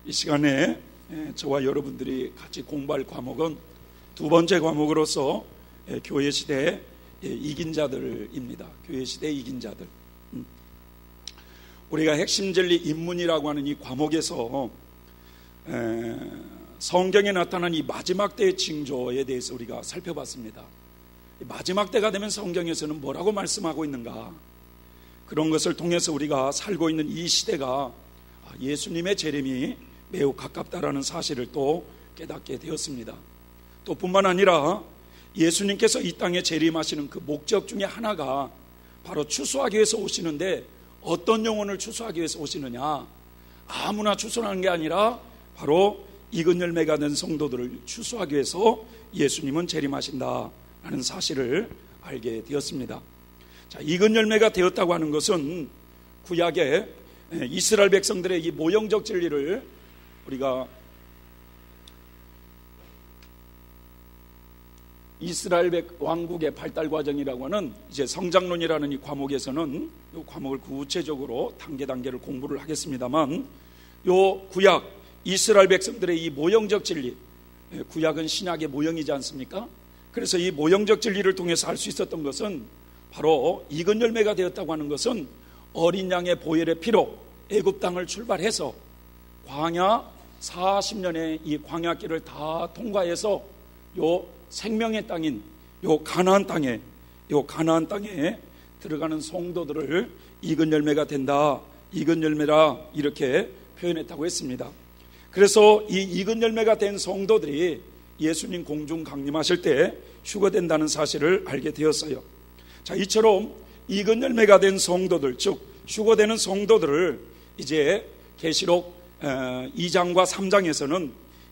이 시간에 저와 여러분들이 같이 공부할 과목은 두 번째 과목으로서 교회 시대의 이긴 자들입니다. 교회 시대의 이긴 자들. 우리가 핵심 진리 입문이라고 하는 이 과목에서 성경에 나타난 이 마지막 때의 징조에 대해서 우리가 살펴봤습니다. 마지막 때가 되면 성경에서는 뭐라고 말씀하고 있는가, 그런 것을 통해서 우리가 살고 있는 이 시대가 예수님의 재림이 매우 가깝다라는 사실을 또 깨닫게 되었습니다. 또 뿐만 아니라 예수님께서 이 땅에 재림하시는 그 목적 중에 하나가 바로 추수하기 위해서 오시는데, 어떤 영혼을 추수하기 위해서 오시느냐, 아무나 추수하는 게 아니라 바로 익은 열매가 된 성도들을 추수하기 위해서 예수님은 재림하신다라는 사실을 알게 되었습니다. 자, 익은 열매가 되었다고 하는 것은 구약의 이스라엘 백성들의 이 모형적 진리를 우리가 이스라엘 왕국의 발달 과정이라고 하는 이제 성장론이라는 이 과목에서는 이 과목을 구체적으로 단계를 공부를 하겠습니다만, 요 구약 이스라엘 백성들의 이 모형적 진리, 구약은 신약의 모형이지 않습니까? 그래서 이 모형적 진리를 통해서 알 수 있었던 것은 바로 익은 열매가 되었다고 하는 것은 어린 양의 보혈의 피로 애굽 땅을 출발해서 광야 40년의 이 광야길을 다 통과해서 요 생명의 땅인 요 가나안 땅에 들어가는 성도들을 익은 열매가 된다, 익은 열매라 이렇게 표현했다고 했습니다. 그래서 이 익은 열매가 된 성도들이 예수님 공중 강림하실 때 휴거된다는 사실을 알게 되었어요. 자, 이처럼 익은 열매가 된 성도들, 즉 휴거되는 성도들을 이제 계시록 2장과 3장에서는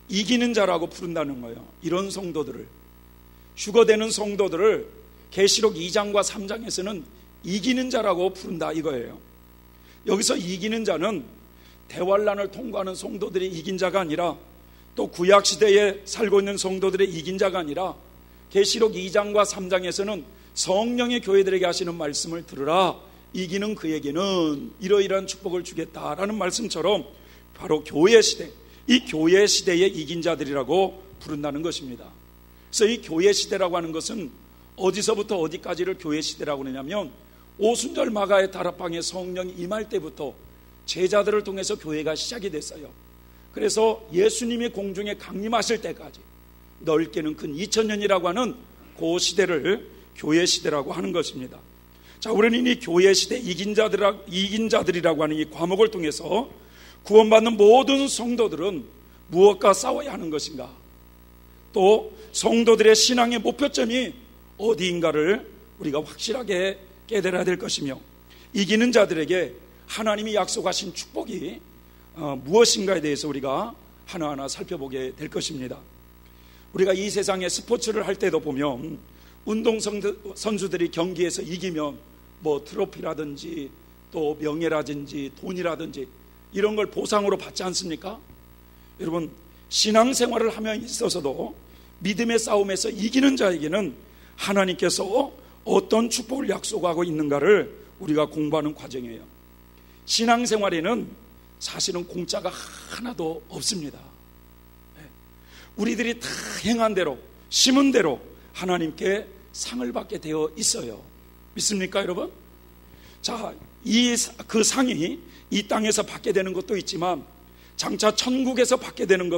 이기는 자라고 부른다는 거예요. 이런 성도들을, 휴거되는 성도들을 계시록 2장과 3장에서는 이기는 자라고 부른다 이거예요. 여기서 이기는 자는 대환란을 통과하는 성도들이 이긴 자가 아니라, 또 구약시대에 살고 있는 성도들의 이긴 자가 아니라, 계시록 2장과 3장에서는 성령의 교회들에게 하시는 말씀을 들으라, 이기는 그에게는 이러이러한 축복을 주겠다라는 말씀처럼 바로 교회 시대, 이 교회 시대의 이긴 자들이라고 부른다는 것입니다. 그래서 이 교회 시대라고 하는 것은 어디서부터 어디까지를 교회 시대라고 하냐면, 오순절 마가의 다락방에 성령이 임할 때부터 제자들을 통해서 교회가 시작이 됐어요. 그래서 예수님이 공중에 강림하실 때까지 넓게는 근 2000년이라고 하는 그 시대를 교회 시대라고 하는 것입니다. 자, 우리는 이 교회 시대 이긴 자들이라고 하는 이 과목을 통해서 구원받는 모든 성도들은 무엇과 싸워야 하는 것인가, 또 성도들의 신앙의 목표점이 어디인가를 우리가 확실하게 깨달아야 될 것이며, 이기는 자들에게 하나님이 약속하신 축복이 무엇인가에 대해서 우리가 하나하나 살펴보게 될 것입니다. 우리가 이 세상에 스포츠를 할 때도 보면 운동선수들이 경기에서 이기면 뭐 트로피라든지 또 명예라든지 돈이라든지 이런 걸 보상으로 받지 않습니까? 여러분, 신앙생활을 하며 있어서도 믿음의 싸움에서 이기는 자에게는 하나님께서 어떤 축복을 약속하고 있는가를 우리가 공부하는 과정이에요. 신앙생활에는 사실은 공짜가 하나도 없습니다. 우리들이 다 행한 대로, 심은 대로 하나님께 상을 받게 되어 있어요. 믿습니까, 여러분? 자, 그 상이 이 땅에서 받게 되는 것도 있지만 장차 천국에서 받게 되는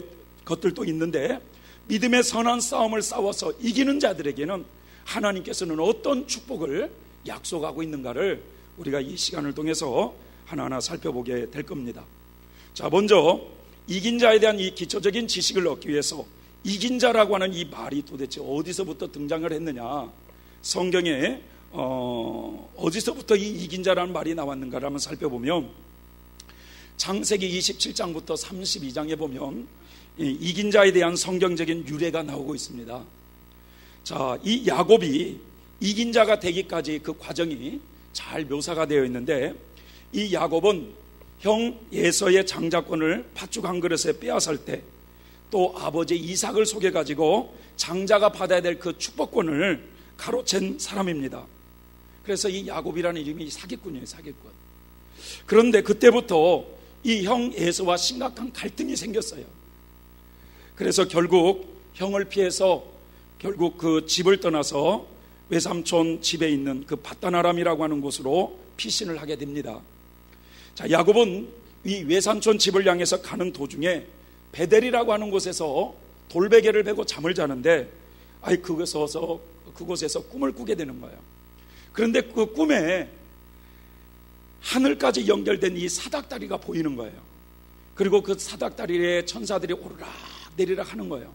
것들도 있는데, 믿음의 선한 싸움을 싸워서 이기는 자들에게는 하나님께서는 어떤 축복을 약속하고 있는가를 우리가 이 시간을 통해서 하나하나 살펴보게 될 겁니다. 자, 먼저 이긴 자에 대한 이 기초적인 지식을 얻기 위해서 이긴 자라고 하는 이 말이 도대체 어디서부터 등장을 했느냐, 성경에 어디서부터 이 이긴 자라는 말이 나왔는가를 한번 살펴보면, 창세기 27장부터 32장에 보면 이긴 자에 대한 성경적인 유래가 나오고 있습니다. 자, 이 야곱이 이긴 자가 되기까지 그 과정이 잘 묘사가 되어 있는데, 이 야곱은 형 예서의 장자권을 팥죽 한 그릇에 빼앗을 때, 또 아버지 이삭을 속여가지고 장자가 받아야 될 그 축복권을 가로챈 사람입니다. 그래서 이 야곱이라는 이름이 사기꾼이에요, 사기꾼. 그런데 그때부터 이 형 에서와 심각한 갈등이 생겼어요. 그래서 결국 형을 피해서 결국 그 집을 떠나서 외삼촌 집에 있는 그 밧단 아람이라고 하는 곳으로 피신을 하게 됩니다. 자, 야곱은 이 외삼촌 집을 향해서 가는 도중에 베델이라고 하는 곳에서 돌베개를 베고 잠을 자는데 그곳에서 꿈을 꾸게 되는 거예요. 그런데 그 꿈에 하늘까지 연결된 이 사닥다리가 보이는 거예요. 그리고 그 사닥다리에 천사들이 오르락 내리락 하는 거예요.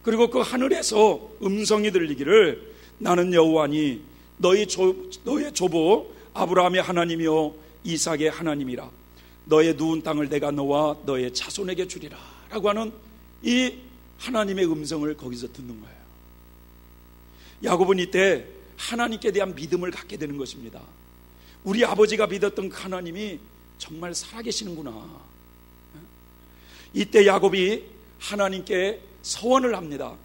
그리고 그 하늘에서 음성이 들리기를 나는 여호와니 너의 조부 아브라함의 하나님이요 이삭의 하나님이라. 너의 누운 땅을 내가 너와 너의 자손에게 주리라 라고 하는 이 하나님의 음성을 거기서 듣는 거예요. 야곱은 이때 하나님께 대한 믿음을 갖게 되는 것입니다. 우리 아버지가 믿었던 그 하나님이 정말 살아계시는구나. 이때 야곱이 하나님께 서원을 합니다.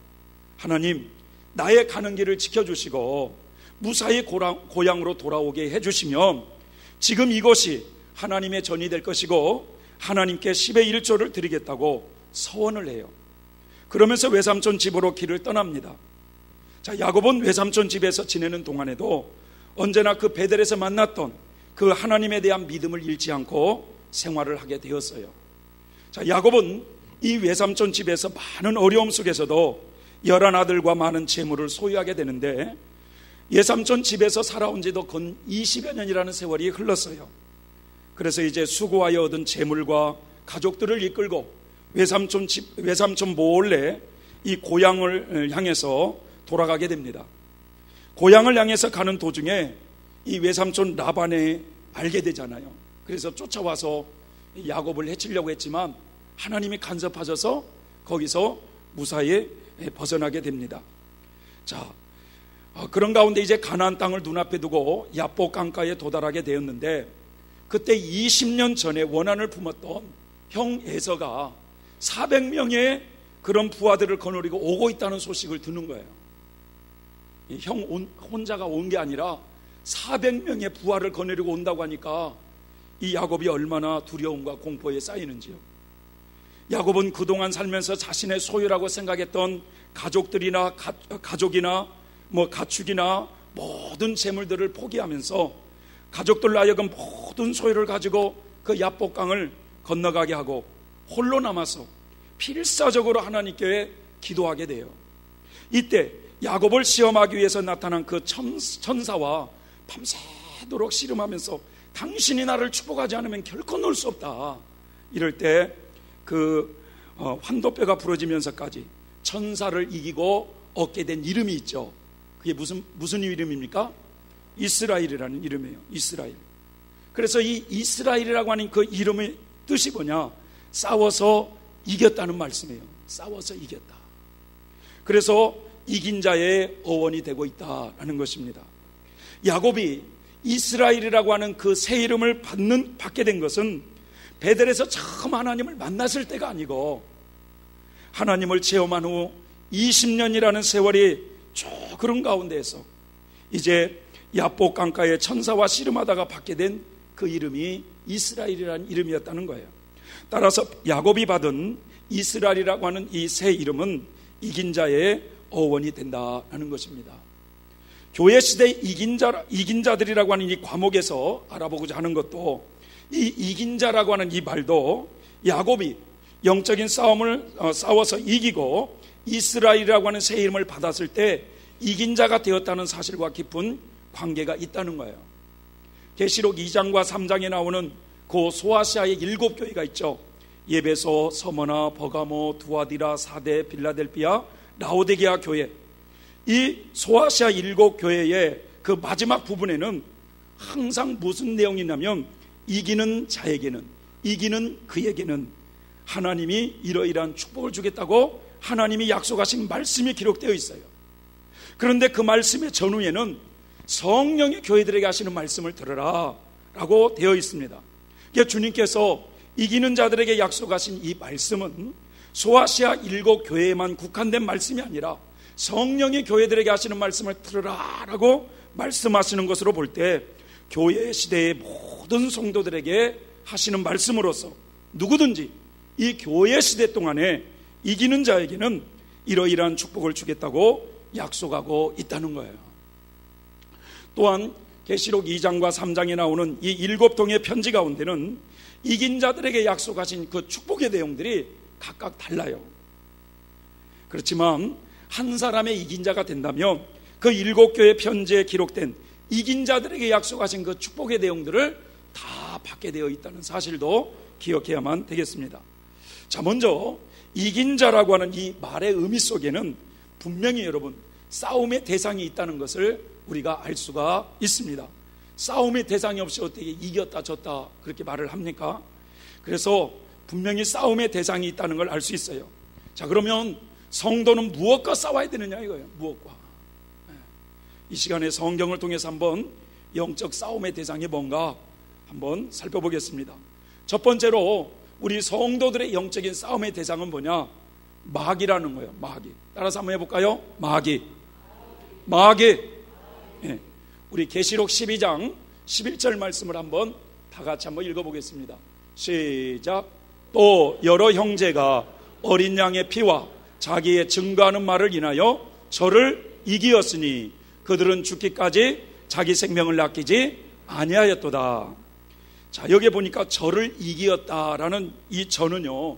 하나님, 나의 가는 길을 지켜주시고 무사히 고향으로 돌아오게 해주시면 지금 이것이 하나님의 전이 될 것이고 하나님께 10의 1조를 드리겠다고 서원을 해요. 그러면서 외삼촌 집으로 길을 떠납니다. 자, 야곱은 외삼촌 집에서 지내는 동안에도 언제나 그 베델에서 만났던 그 하나님에 대한 믿음을 잃지 않고 생활을 하게 되었어요. 자, 야곱은 이 외삼촌 집에서 많은 어려움 속에서도 11아들과 많은 재물을 소유하게 되는데 외삼촌 집에서 살아온 지도 건 20여 년이라는 세월이 흘렀어요. 그래서 이제 수고하여 얻은 재물과 가족들을 이끌고 외삼촌 몰래 이 고향을 향해서 돌아가게 됩니다. 고향을 향해서 가는 도중에 이 외삼촌 라반에 알게 되잖아요. 그래서 쫓아와서 야곱을 해치려고 했지만 하나님이 간섭하셔서 거기서 무사히 벗어나게 됩니다. 자, 그런 가운데 이제 가나안 땅을 눈앞에 두고 야복 강가에 도달하게 되었는데 그때 20년 전에 원한을 품었던 형 에서가 400명의 그런 부하들을 거느리고 오고 있다는 소식을 듣는 거예요. 형 혼자가 온 게 아니라 400명의 부하를 거느리고 온다고 하니까 이 야곱이 얼마나 두려움과 공포에 쌓이는지요. 야곱은 그동안 살면서 자신의 소유라고 생각했던 가족들이나 가족이나 가축이나 모든 재물들을 포기하면서 가족들로 하여금 모든 소유를 가지고 그 야복강을 건너가게 하고 홀로 남아서 필사적으로 하나님께 기도하게 돼요. 이때 야곱을 시험하기 위해서 나타난 그 천사와 밤새도록 씨름하면서 당신이 나를 축복하지 않으면 결코 놓을 수 없다. 이럴 때 그 환도뼈가 부러지면서까지 천사를 이기고 얻게 된 이름이 있죠. 그게 무슨 이름입니까? 이스라엘이라는 이름이에요. 이스라엘. 그래서 이 이스라엘이라고 하는 그 이름의 뜻이 뭐냐? 싸워서 이겼다는 말씀이에요. 싸워서 이겼다. 그래서 이긴 자의 어원이 되고 있다라는 것입니다. 야곱이 이스라엘이라고 하는 그 새 이름을 받게 된 것은 베델에서 처음 하나님을 만났을 때가 아니고 하나님을 체험한 후 20년이라는 세월이 쭉 그런 가운데에서 이제 야복 강가에 천사와 씨름하다가 받게 된 그 이름이 이스라엘이라는 이름이었다는 거예요. 따라서 야곱이 받은 이스라엘이라고 하는 이 새 이름은 이긴 자의 어원이 된다는 것입니다. 교회 시대의 이긴 자들이라고 하는 이 과목에서 알아보고자 하는 것도 이 이긴 자라고 하는 이 말도 야곱이 영적인 싸움을 싸워서 이기고 이스라엘이라고 하는 새 이름을 받았을 때 이긴 자가 되었다는 사실과 깊은 관계가 있다는 거예요. 계시록 2장과 3장에 나오는 그 소아시아의 7교회가 있죠. 예베소, 서머나, 버가모, 두아디라, 사데, 빌라델피아, 라오디게아 교회. 이 소아시아 7교회의 그 마지막 부분에는 항상 무슨 내용이 있냐면 이기는 자에게는, 이기는 그에게는 하나님이 이러이러한 축복을 주겠다고 하나님이 약속하신 말씀이 기록되어 있어요. 그런데 그 말씀의 전후에는 성령이 교회들에게 하시는 말씀을 들으라 라고 되어 있습니다. 그러니까 주님께서 이기는 자들에게 약속하신 이 말씀은 소아시아 7교회에만 국한된 말씀이 아니라 성령이 교회들에게 하시는 말씀을 들으라 라고 말씀하시는 것으로 볼 때 교회 시대의 모든 성도들에게 하시는 말씀으로서 누구든지 이 교회 시대 동안에 이기는 자에게는 이러이러한 축복을 주겠다고 약속하고 있다는 거예요. 또한 계시록 2장과 3장에 나오는 이 7통의 편지 가운데는 이긴 자들에게 약속하신 그 축복의 내용들이 각각 달라요. 그렇지만 한 사람의 이긴 자가 된다면 그 7교의 편지에 기록된 이긴 자들에게 약속하신 그 축복의 내용들을 다 받게 되어 있다는 사실도 기억해야만 되겠습니다. 자, 먼저 이긴 자라고 하는 이 말의 의미 속에는 분명히 여러분 싸움의 대상이 있다는 것을 우리가 알 수가 있습니다. 싸움의 대상이 없이 어떻게 이겼다 졌다 그렇게 말을 합니까? 그래서 분명히 싸움의 대상이 있다는 걸 알 수 있어요. 자, 그러면 성도는 무엇과 싸워야 되느냐 이거예요. 무엇과. 이 시간에 성경을 통해서 한번 영적 싸움의 대상이 뭔가 한번 살펴보겠습니다. 첫 번째로 우리 성도들의 영적인 싸움의 대상은 뭐냐? 마귀라는 거예요. 마귀. 따라서 한번 해볼까요? 마귀. 예. 우리 계시록 12장 11절 말씀을 한번 다 같이 한번 읽어보겠습니다. 시작. 또 여러 형제가 어린 양의 피와 자기의 증거하는 말을 인하여 저를 이기었으니 그들은 죽기까지 자기 생명을 아끼지 아니하였도다. 자, 여기 보니까 저를 이기었다라는 이 저는요,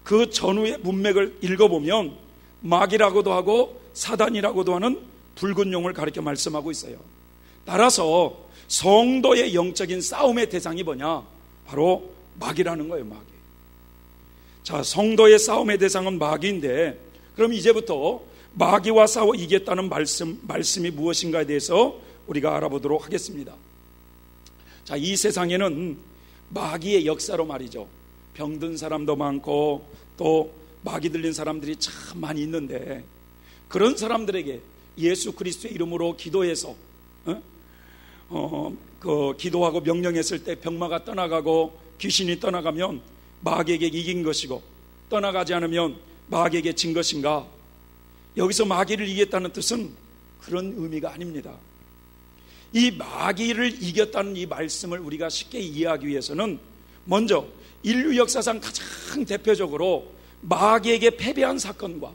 그 전후의 문맥을 읽어보면 마귀라고도 하고 사단이라고도 하는 붉은 용을 가리켜 말씀하고 있어요. 따라서 성도의 영적인 싸움의 대상이 뭐냐? 바로 마귀라는 거예요. 마귀. 자, 성도의 싸움의 대상은 마귀인데, 그럼 이제부터 마귀와 싸워 이겼다는 말씀이 무엇인가에 대해서 우리가 알아보도록 하겠습니다. 자, 이 세상에는 마귀의 역사로 말이죠, 병든 사람도 많고 또 마귀 들린 사람들이 참 많이 있는데, 그런 사람들에게 예수 그리스도의 이름으로 기도해서 기도하고 명령했을 때 병마가 떠나가고 귀신이 떠나가면 마귀에게 이긴 것이고, 떠나가지 않으면 마귀에게 진 것인가? 여기서 마귀를 이겼다는 뜻은 그런 의미가 아닙니다. 이 마귀를 이겼다는 이 말씀을 우리가 쉽게 이해하기 위해서는 먼저 인류 역사상 가장 대표적으로 마귀에게 패배한 사건과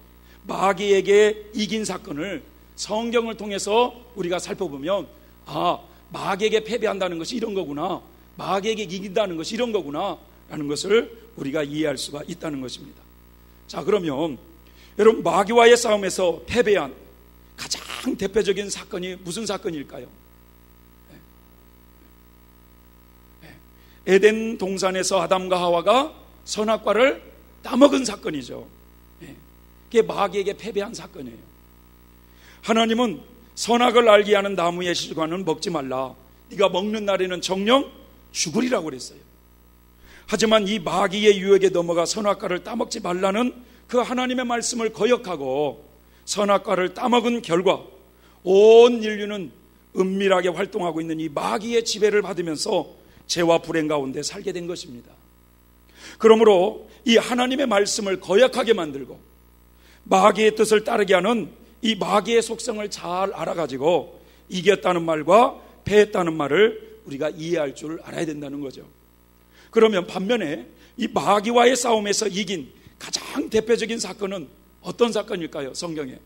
마귀에게 이긴 사건을 성경을 통해서 우리가 살펴보면, 아, 마귀에게 패배한다는 것이 이런 거구나, 마귀에게 이긴다는 것이 이런 거구나 라는 것을 우리가 이해할 수가 있다는 것입니다. 자, 그러면 여러분, 마귀와의 싸움에서 패배한 가장 대표적인 사건이 무슨 사건일까요? 에덴 동산에서 아담과 하와가 선악과를 따먹은 사건이죠. 그게 마귀에게 패배한 사건이에요. 하나님은 선악을 알게 하는 나무의 실과는 먹지 말라, 네가 먹는 날에는 정녕 죽으리라고 그랬어요. 하지만 이 마귀의 유혹에 넘어가 선악과를 따먹지 말라는 그 하나님의 말씀을 거역하고 선악과를 따먹은 결과 온 인류는 은밀하게 활동하고 있는 이 마귀의 지배를 받으면서 죄와 불행 가운데 살게 된 것입니다. 그러므로 이 하나님의 말씀을 거역하게 만들고 마귀의 뜻을 따르게 하는 이 마귀의 속성을 잘 알아가지고 이겼다는 말과 패했다는 말을 우리가 이해할 줄 알아야 된다는 거죠. 그러면 반면에 이 마귀와의 싸움에서 이긴 가장 대표적인 사건은 어떤 사건일까요? 성경에.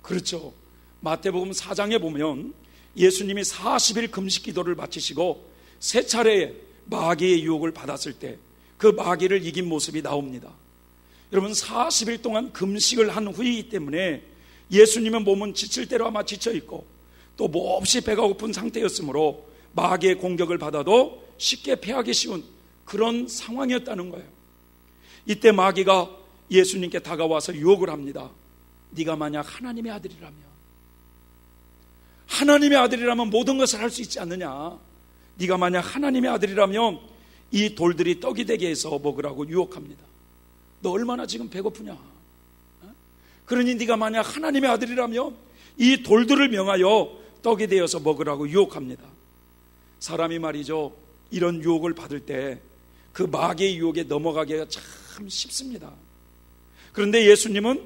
그렇죠. 마태복음 4장에 보면 예수님이 40일 금식 기도를 마치시고 세 차례 마귀의 유혹을 받았을 때 그 마귀를 이긴 모습이 나옵니다. 여러분, 40일 동안 금식을 한 후이기 때문에 예수님의 몸은 지칠 대로 아마 지쳐있고 또 몹시 배가 고픈 상태였으므로 마귀의 공격을 받아도 쉽게 패하기 쉬운 그런 상황이었다는 거예요. 이때 마귀가 예수님께 다가와서 유혹을 합니다. 네가 만약 하나님의 아들이라면 모든 것을 할 수 있지 않느냐? 네가 만약 하나님의 아들이라면 이 돌들이 떡이 되게 해서 먹으라고 유혹합니다. 너 얼마나 지금 배고프냐? 그러니 네가 만약 하나님의 아들이라면 이 돌들을 명하여 떡이 되어서 먹으라고 유혹합니다. 사람이 말이죠, 이런 유혹을 받을 때 그 마귀의 유혹에 넘어가기가 참 쉽습니다. 그런데 예수님은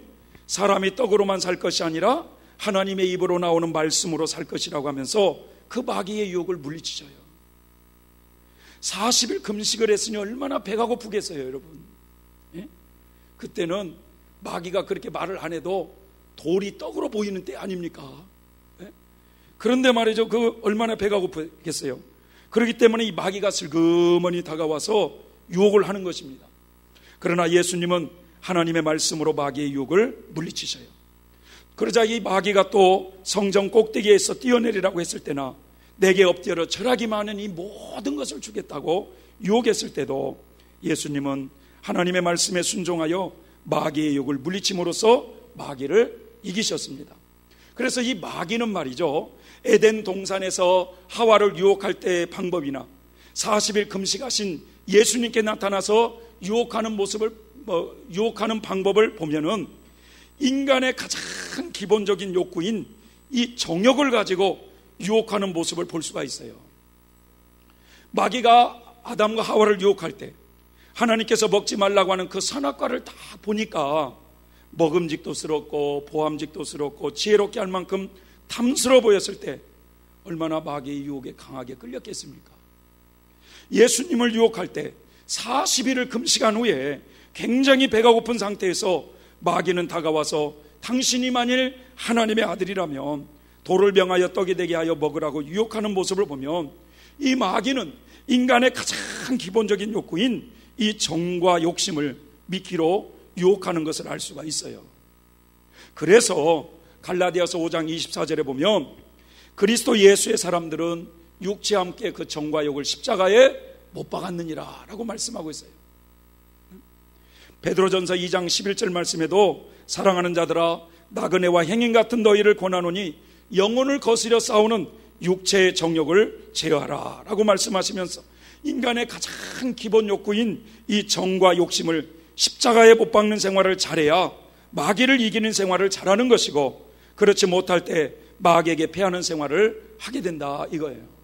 사람이 떡으로만 살 것이 아니라 하나님의 입으로 나오는 말씀으로 살 것이라고 하면서 그 마귀의 유혹을 물리치셔요. 40일 금식을 했으니 얼마나 배가 고프겠어요, 여러분. 예? 그때는 마귀가 그렇게 말을 안 해도 돌이 떡으로 보이는 때 아닙니까? 예? 그런데 말이죠, 그 얼마나 배가 고프겠어요. 그렇기 때문에 이 마귀가 슬그머니 다가와서 유혹을 하는 것입니다. 그러나 예수님은 하나님의 말씀으로 마귀의 유혹을 물리치셔요. 그러자 이 마귀가 또 성전 꼭대기에서 뛰어내리라고 했을 때나 내게 엎드려 절하기만 하는 이 모든 것을 주겠다고 유혹했을 때도 예수님은 하나님의 말씀에 순종하여 마귀의 유혹을 물리침으로써 마귀를 이기셨습니다. 그래서 이 마귀는 말이죠, 에덴 동산에서 하와를 유혹할 때의 방법이나 40일 금식하신 예수님께 나타나서 유혹하는 방법을 보면은 인간의 가장 기본적인 욕구인 이 정욕을 가지고 유혹하는 모습을 볼 수가 있어요. 마귀가 아담과 하와를 유혹할 때 하나님께서 먹지 말라고 하는 그 선악과를 다 보니까 먹음직도스럽고 보암직도스럽고 지혜롭게 할 만큼 탐스러워 보였을 때 얼마나 마귀의 유혹에 강하게 끌렸겠습니까? 예수님을 유혹할 때 40일을 금식한 후에 굉장히 배가 고픈 상태에서 마귀는 다가와서 당신이 만일 하나님의 아들이라면 돌을 병하여 떡이 되게 하여 먹으라고 유혹하는 모습을 보면 이 마귀는 인간의 가장 기본적인 욕구인 이 정과 욕심을 미끼로 유혹하는 것을 알 수가 있어요. 그래서 갈라디아서 5장 24절에 보면 그리스도 예수의 사람들은 육체와 함께 그 정과 욕을 십자가에 못 박았느니라 라고 말씀하고 있어요. 베드로전서 2장 11절 말씀에도 사랑하는 자들아 나그네와 행인 같은 너희를 권하노니 영혼을 거스려 싸우는 육체의 정욕을 제어하라 라고 말씀하시면서 인간의 가장 기본 욕구인 이 정과 욕심을 십자가에 못 박는 생활을 잘해야 마귀를 이기는 생활을 잘하는 것이고, 그렇지 못할 때 마귀에게 패하는 생활을 하게 된다 이거예요.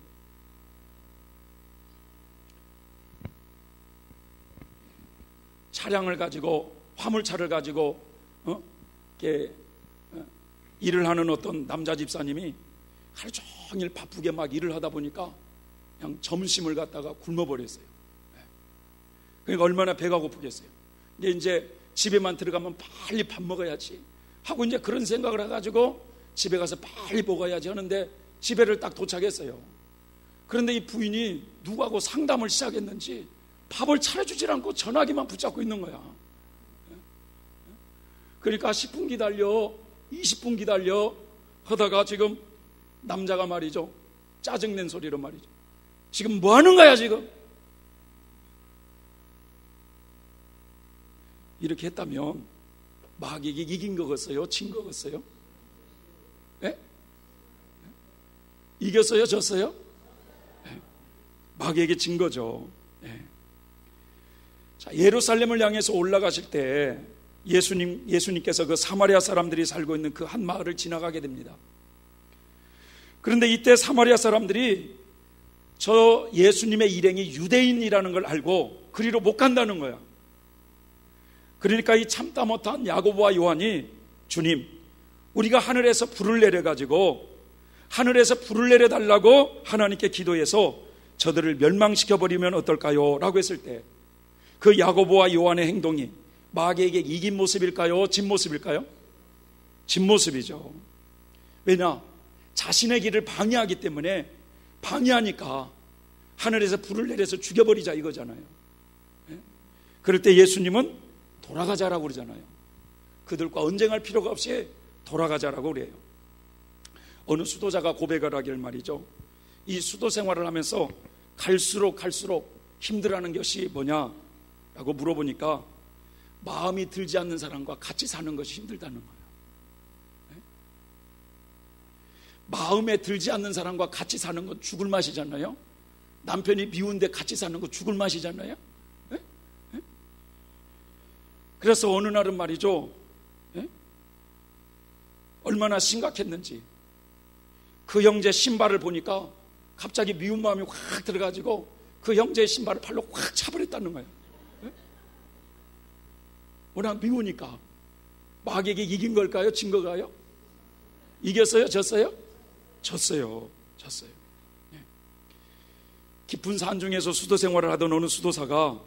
차량을 가지고 화물차를 가지고 일을 하는 어떤 남자 집사님이 하루 종일 바쁘게 막 일을 하다 보니까 그냥 점심을 갖다가 굶어버렸어요. 그러니까 얼마나 배가 고프겠어요. 이제 집에만 들어가면 빨리 밥 먹어야지 하고 이제 그런 생각을 해가지고 집에 가서 빨리 먹어야지 하는데 집에를 딱 도착했어요. 그런데 이 부인이 누구하고 상담을 시작했는지 밥을 차려주질 않고 전화기만 붙잡고 있는 거야. 그러니까 10분 기다려 20분 기다려 하다가 지금 남자가 말이죠, 짜증낸 소리로 말이죠, 지금 뭐 하는 거야 지금? 이렇게 했다면 마귀에게 이긴 거겠어요? 진 거겠어요? 네? 이겼어요? 졌어요? 네. 마귀에게 진 거죠. 네. 자, 예루살렘을 향해서 올라가실 때 예수님께서 그 사마리아 사람들이 살고 있는 그 한 마을을 지나가게 됩니다. 그런데 이때 사마리아 사람들이 저 예수님의 일행이 유대인이라는 걸 알고 그리로 못 간다는 거야. 그러니까 이 참다 못한 야고보와 요한이 주님, 우리가 하늘에서 불을 내려가지고 하늘에서 불을 내려달라고 하나님께 기도해서 저들을 멸망시켜버리면 어떨까요? 라고 했을 때 그 야고보와 요한의 행동이 마귀에게 이긴 모습일까요? 진 모습일까요? 진 모습이죠. 왜냐? 자신의 길을 방해하기 때문에, 방해하니까 하늘에서 불을 내려서 죽여버리자 이거잖아요. 그럴 때 예수님은 돌아가자라고 그러잖아요. 그들과 언쟁할 필요가 없이 돌아가자라고 그래요. 어느 수도자가 고백을 하길 말이죠, 이 수도 생활을 하면서 갈수록 힘들어하는 것이 뭐냐라고 물어보니까 마음이 들지 않는 사람과 같이 사는 것이 힘들다는 거예요. 마음에 들지 않는 사람과 같이 사는 건 죽을 맛이잖아요. 남편이 미운데 같이 사는 거 죽을 맛이잖아요. 그래서 어느 날은 말이죠, 얼마나 심각했는지 그 형제 신발을 보니까 갑자기 미운 마음이 확 들어가지고 그 형제의 신발을 팔로 확 차버렸다는 거예요. 워낙 미우니까. 마귀에게 이긴 걸까요? 진 걸까요? 이겼어요? 졌어요? 졌어요. 깊은 산중에서 수도 생활을 하던 어느 수도사가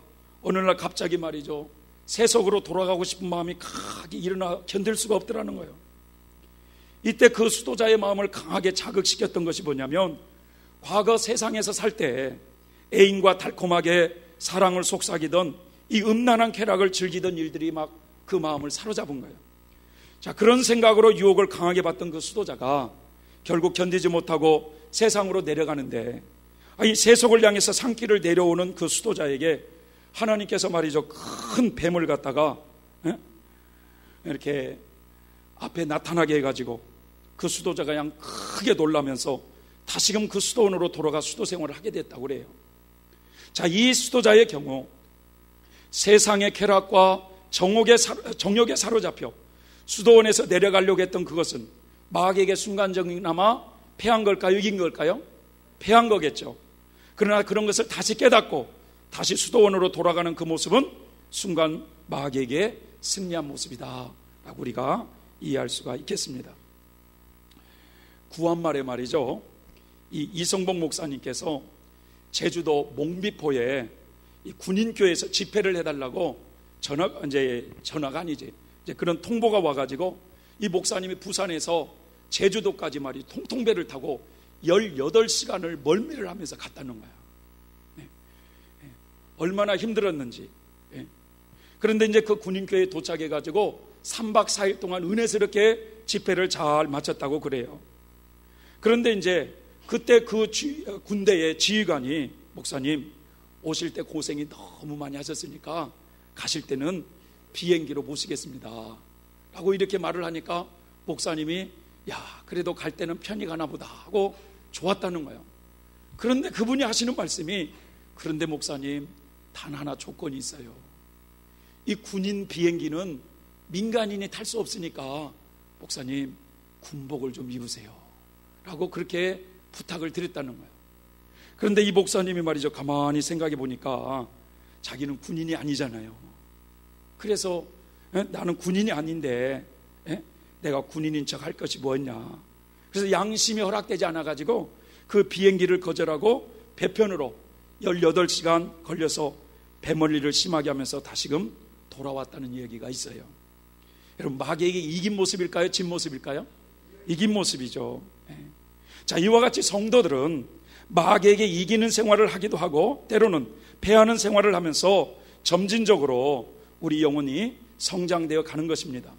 어느 날 갑자기 말이죠, 세속으로 돌아가고 싶은 마음이 강하게 일어나 견딜 수가 없더라는 거예요. 이때 그 수도자의 마음을 강하게 자극시켰던 것이 뭐냐면, 과거 세상에서 살 때 애인과 달콤하게 사랑을 속삭이던 이 음란한 쾌락을 즐기던 일들이 막 그 마음을 사로잡은 거예요. 자, 그런 생각으로 유혹을 강하게 받던 그 수도자가 결국 견디지 못하고 세상으로 내려가는데, 이 세속을 향해서 산길을 내려오는 그 수도자에게 하나님께서 말이죠, 큰 뱀을 갖다가 이렇게 앞에 나타나게 해가지고 그 수도자가 그냥 크게 놀라면서 다시금 그 수도원으로 돌아가 수도 생활을 하게 됐다고 그래요. 자, 이 수도자의 경우 세상의 쾌락과 정욕에 사로잡혀 수도원에서 내려가려고 했던 그것은 마귀에게 순간적이나마 패한 걸까요? 이긴 걸까요? 패한 거겠죠. 그러나 그런 것을 다시 깨닫고 다시 수도원으로 돌아가는 그 모습은 순간 마귀에게 승리한 모습이다 라고 우리가 이해할 수가 있겠습니다. 구한말에 말이죠, 이 이성복 목사님께서 제주도 몽비포에 이 군인교회에서 집회를 해달라고 전화가 아니지, 이제 그런 통보가 와가지고 이 목사님이 부산에서 제주도까지 말이 통통배를 타고 18시간을 멀미를 하면서 갔다는 거야. 얼마나 힘들었는지. 그런데 이제 그 군인교회에 도착해가지고 3박 4일 동안 은혜스럽게 집회를 잘 마쳤다고 그래요. 그런데 이제 그때 그 군대의 지휘관이, 목사님 오실 때 고생이 너무 많이 하셨으니까 가실 때는 비행기로 모시겠습니다 라고 이렇게 말을 하니까 목사님이 그래도 갈 때는 편히 가나 보다 하고 좋았다는 거예요. 그런데 그분이 하시는 말씀이, 그런데 목사님 단 하나 조건이 있어요. 이 군인 비행기는 민간인이 탈 수 없으니까 목사님 군복을 좀 입으세요 라고 그렇게 부탁을 드렸다는 거예요. 그런데 이 목사님이 말이죠, 가만히 생각해 보니까 자기는 군인이 아니잖아요. 그래서 나는 군인이 아닌데 내가 군인인 척 할 것이 뭐였냐. 그래서 양심이 허락되지 않아가지고 그 비행기를 거절하고 배편으로 18시간 걸려서 배멀리를 심하게 하면서 다시금 돌아왔다는 이야기가 있어요. 여러분, 마귀에게 이긴 모습일까요? 진 모습일까요? 이긴 모습이죠. 자, 이와 같이 성도들은 마귀에게 이기는 생활을 하기도 하고 때로는 패하는 생활을 하면서 점진적으로 우리 영혼이 성장되어 가는 것입니다.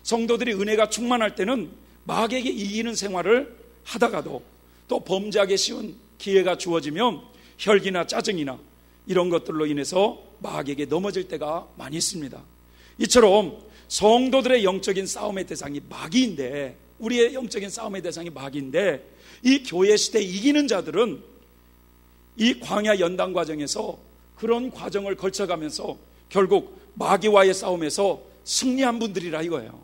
성도들이 은혜가 충만할 때는 마귀에게 이기는 생활을 하다가도 또 범죄하기 쉬운 기회가 주어지면 혈기나 짜증이나 이런 것들로 인해서 마귀에게 넘어질 때가 많이 있습니다. 이처럼 성도들의 영적인 싸움의 대상이 마귀인데, 우리의 영적인 싸움의 대상이 마귀인데, 이 교회 시대에 이기는 자들은 이 광야 연단 과정에서 그런 과정을 거쳐가면서 결국 마귀와의 싸움에서 승리한 분들이라 이거예요.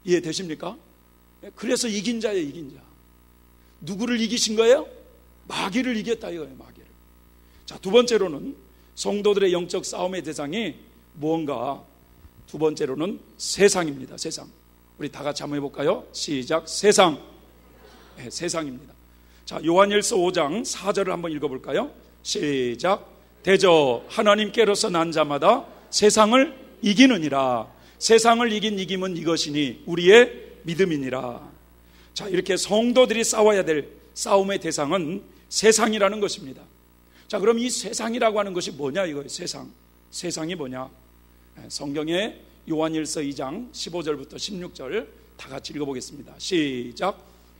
이해되십니까? 그래서 이긴 자예요, 이긴 자. 누구를 이기신 거예요? 마귀를 이겼다 이거예요, 마귀를. 자, 두 번째로는 성도들의 영적 싸움의 대상이 무언가? 두 번째로는 세상입니다. 세상. 우리 다 같이 한번 해볼까요? 시작. 세상. 네, 세상입니다. 자, 요한일서 5장 4절을 한번 읽어볼까요? 시작. 대저 하나님께로서 난 자마다 세상을 이기느니라. 세상을 이긴 이김은 이것이니 우리의 믿음이니라. 자, 이렇게 성도들이 싸워야 될 싸움의 대상은 세상이라는 것입니다. 자, 그럼 이 세상이라고 하는 것이 뭐냐 이거예요. 세상이 뭐냐? 성경에 요한일서 2장 15절부터 16절 다 같이 읽어보겠습니다. 시작.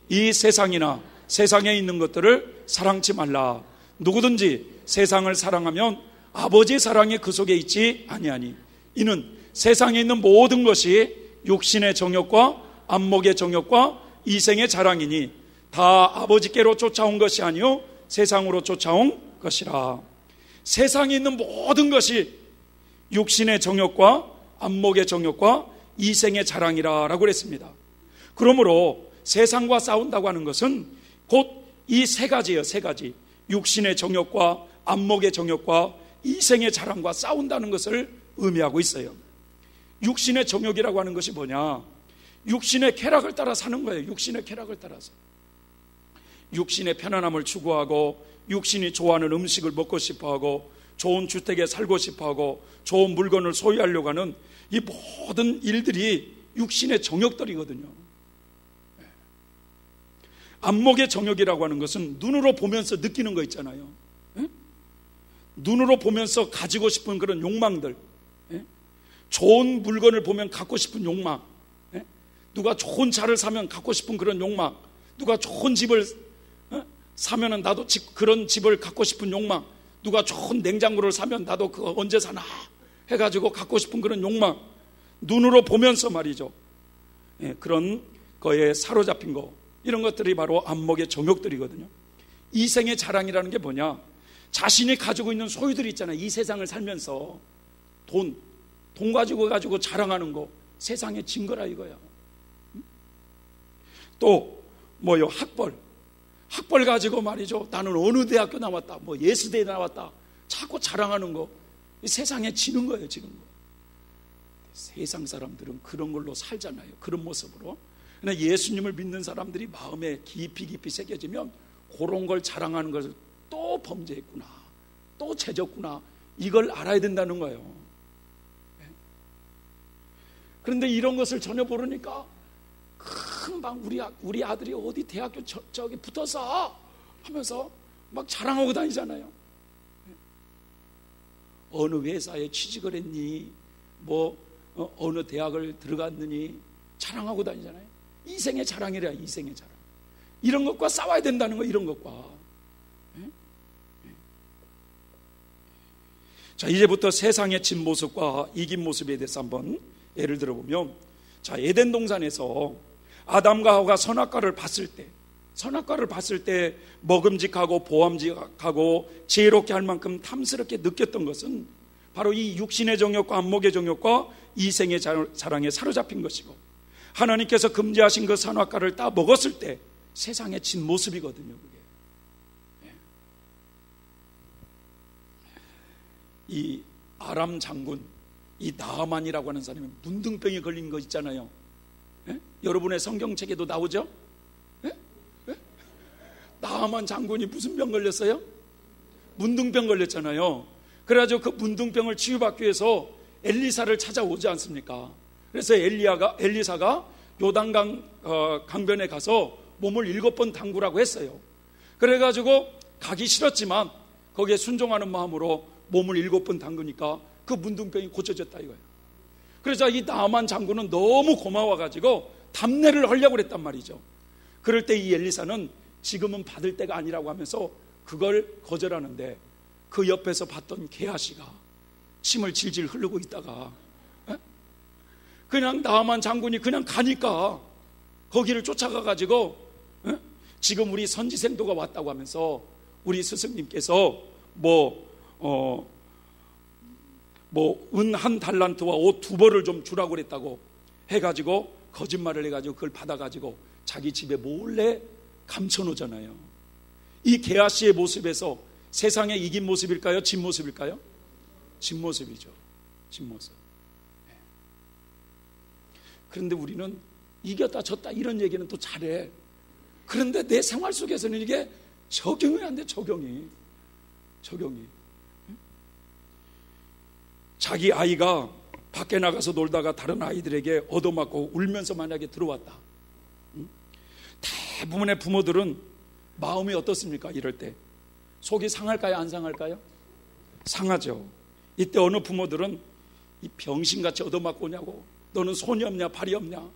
이 세상이나 세상에 있는 것들을 사랑치 말라. 누구든지 세상을 사랑하면 아버지의 사랑이 그 속에 있지 아니하니 이는 세상에 있는 모든 것이 육신의 정욕과 안목의 정욕과 이생의 자랑이니 다 아버지께로 쫓아온 것이 아니요 세상으로 쫓아온 것이라. 세상에 있는 모든 것이 육신의 정욕과 안목의 정욕과 이생의 자랑이라 라고 그랬습니다. 그러므로 세상과 싸운다고 하는 것은 곧 이 세 가지예요. 세 가지. 육신의 정욕과 안목의 정욕과 이생의 자랑과 싸운다는 것을 의미하고 있어요. 육신의 정욕이라고 하는 것이 뭐냐? 육신의 쾌락을 따라 사는 거예요. 육신의 쾌락을 따라서. 육신의 편안함을 추구하고 육신이 좋아하는 음식을 먹고 싶어하고 좋은 주택에 살고 싶어하고 좋은 물건을 소유하려고 하는 이 모든 일들이 육신의 정욕들이거든요. 안목의 정욕이라고 하는 것은 눈으로 보면서 느끼는 거 있잖아요. 눈으로 보면서 가지고 싶은 그런 욕망들, 좋은 물건을 보면 갖고 싶은 욕망, 누가 좋은 차를 사면 갖고 싶은 그런 욕망, 누가 좋은 집을 사면은 나도 그런 집을 갖고 싶은 욕망, 누가 좋은 냉장고를 사면 나도 그거 언제 사나 해가지고 갖고 싶은 그런 욕망, 눈으로 보면서 말이죠. 그런 거에 사로잡힌 거, 이런 것들이 바로 안목의 정욕들이거든요. 이생의 자랑이라는 게 뭐냐? 자신이 가지고 있는 소유들이 있잖아요. 이 세상을 살면서 돈 가지고 자랑하는 거, 세상의 증거라 이거야. 또 뭐요? 학벌 가지고 말이죠. 나는 어느 대학교 나왔다, 뭐 예수대에 나왔다, 자꾸 자랑하는 거, 세상에 지는 거예요, 지는 거. 세상 사람들은 그런 걸로 살잖아요. 그런 모습으로. 그러나 예수님을 믿는 사람들이 마음에 깊이 새겨지면 그런 걸 자랑하는 것을 또 범죄했구나, 또 죄졌구나, 이걸 알아야 된다는 거예요. 그런데 이런 것을 전혀 모르니까 금방 우리 아들이 어디 대학교 저기 붙어서 하면서 막 자랑하고 다니잖아요. 어느 회사에 취직을 했니, 뭐 어느 대학을 들어갔느니 자랑하고 다니잖아요. 이생의 자랑이래요. 이생의 자랑. 이런 것과 싸워야 된다는 거, 이런 것과. 자, 이제부터 세상의 진 모습과 이긴 모습에 대해서 한번 예를 들어보면, 자, 에덴 동산에서 아담과 하와가 선악과를 봤을 때 먹음직하고 보암직하고 지혜롭게 할 만큼 탐스럽게 느꼈던 것은 바로 이 육신의 정욕과 안목의 정욕과 이생의 자랑에 사로잡힌 것이고, 하나님께서 금지하신 그 선악과를 따 먹었을 때 세상의 진 모습이거든요, 그게. 이 아람 장군, 이 나아만이라고 하는 사람이 문둥병에 걸린 거 있잖아요. 여러분의 성경책에도 나오죠? 나아만 장군이 무슨 병 걸렸어요? 문둥병 걸렸잖아요. 그래가지고 그 문둥병을 치유받기 위해서 엘리사를 찾아오지 않습니까? 그래서 엘리사가 요단강 강변에 가서 몸을 7번 담그라고 했어요. 그래가지고 가기 싫었지만 거기에 순종하는 마음으로 몸을 7번 담그니까 그 문둥병이 고쳐졌다 이거예요. 그래서 이 나아만 장군은 너무 고마워가지고 답례를 하려고 그랬단 말이죠. 그럴 때 이 엘리사는 지금은 받을 때가 아니라고 하면서 그걸 거절하는데, 그 옆에서 봤던 게하시가 침을 질질 흐르고 있다가 그냥 나아만 장군이 그냥 가니까 거기를 쫓아가가지고 지금 우리 선지생도가 왔다고 하면서 우리 스승님께서 은 1달란트와 옷 2벌을 좀 주라고 그랬다고 해가지고 거짓말을 해가지고 그걸 받아가지고 자기 집에 몰래 감춰놓잖아요. 이 게하시의 모습에서 세상에 이긴 모습일까요? 진 모습일까요? 진 모습이죠. 진 모습. 그런데 우리는 이겼다 졌다 이런 얘기는 또 잘해. 그런데 내 생활 속에서는 이게 적용이 안 돼. 적용이. 자기 아이가 밖에 나가서 놀다가 다른 아이들에게 얻어맞고 울면서 만약에 들어왔다. 대부분의 부모들은 마음이 어떻습니까? 이럴 때 속이 상할까요? 안 상할까요? 상하죠. 이때 어느 부모들은 이 병신같이 얻어맞고 오냐고, 너는 손이 없냐 발이 없냐,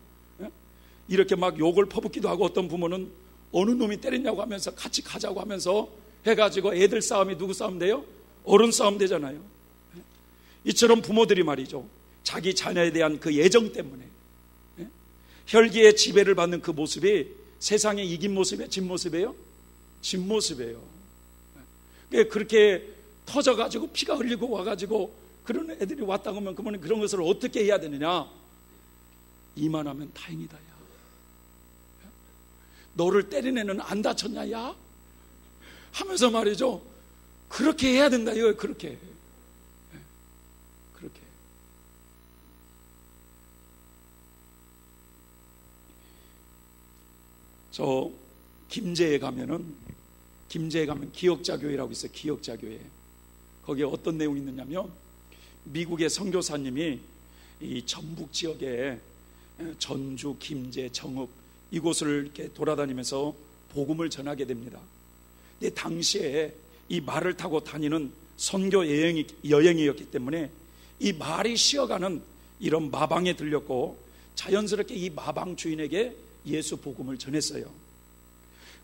이렇게 막 욕을 퍼붓기도 하고, 어떤 부모는 어느 놈이 때렸냐고 하면서 같이 가자고 하면서 해가지고 애들 싸움이 누구 싸움 돼요? 어른 싸움 되잖아요. 이처럼 부모들이 말이죠, 자기 자녀에 대한 그 애정 때문에 혈기의 지배를 받는 그 모습이 세상에 이긴 모습이에요? 진 모습이에요? 진 모습이에요. 그렇게 터져가지고 피가 흘리고 와가지고 그런 애들이 왔다고 하면 그러면 그런 것을 어떻게 해야 되느냐? 이만하면 다행이다 야. 너를 때린 애는 안 다쳤냐 야? 하면서 말이죠, 그렇게 해야 된다 이거예요. 그렇게. 김제에 가면 기역자교회라고 있어요. 기역자교회. 거기에 어떤 내용이 있느냐면 미국의 선교사님이 이 전북 지역에 전주, 김제, 정읍 이곳을 이렇게 돌아다니면서 복음을 전하게 됩니다. 근데 당시에 이 말을 타고 다니는 선교 여행이었기 때문에 이 말이 쉬어가는 이런 마방에 들렸고 자연스럽게 이 마방 주인에게 예수 복음을 전했어요.